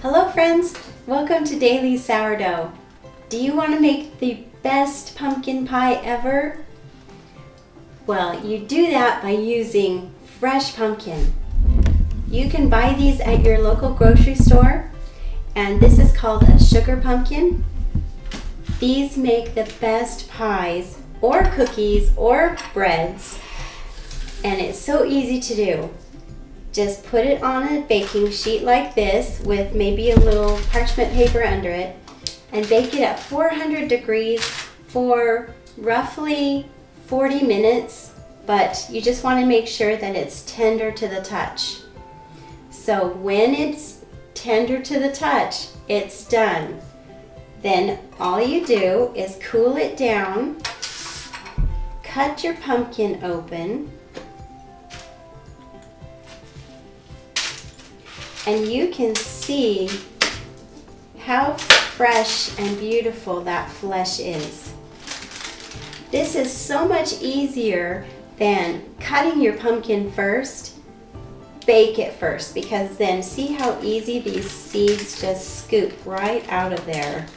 Hello friends, welcome to Daily Sourdough. Do you want to make the best pumpkin pie ever? Well, you do that by using fresh pumpkin. You can buy these at your local grocery store, and this is called a sugar pumpkin. These make the best pies or cookies or breads, and it's so easy to do. Just put it on a baking sheet like this with maybe a little parchment paper under it and bake it at 400 degrees for roughly 40 minutes, but you just want to make sure that it's tender to the touch. So when it's tender to the touch, it's done. Then all you do is cool it down, cut your pumpkin open, and you can see how fresh and beautiful that flesh is. This is so much easier than cutting your pumpkin first. Bake it first, because then see how easy these seeds just scoop right out of there.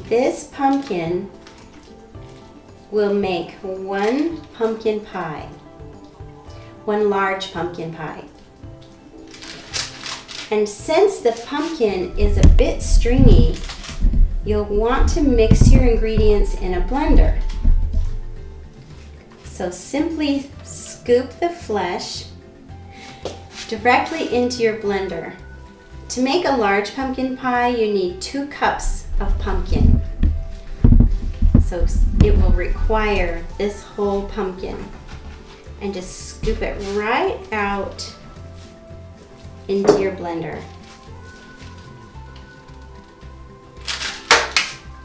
This pumpkin will make one pumpkin pie, one large pumpkin pie. And since the pumpkin is a bit stringy, you'll want to mix your ingredients in a blender. So simply scoop the flesh directly into your blender. To make a large pumpkin pie, you need 2 cups of pumpkin. So it will require this whole pumpkin, and just scoop it right out into your blender.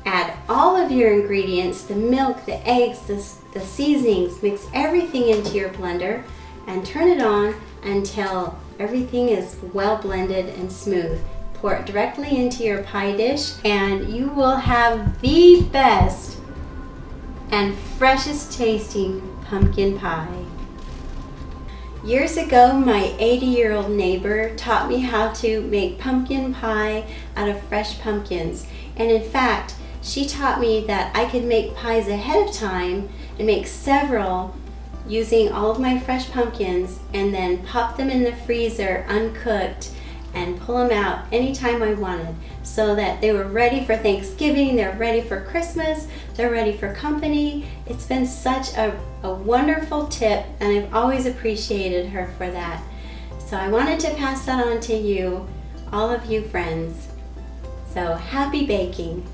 Add all of your ingredients, the milk, the eggs, the seasonings, mix everything into your blender and turn it on until everything is well blended and smooth. Pour it directly into your pie dish and you will have the best and freshest tasting pumpkin pie. Years ago, my 80-year-old neighbor taught me how to make pumpkin pie out of fresh pumpkins. And in fact, she taught me that I could make pies ahead of time and make several using all of my fresh pumpkins and then pop them in the freezer uncooked and pull them out anytime I wanted, so that they were ready for Thanksgiving, they're ready for Christmas, they're ready for company. It's been such a wonderful tip, and I've always appreciated her for that. So I wanted to pass that on to you, all of you friends. So happy baking.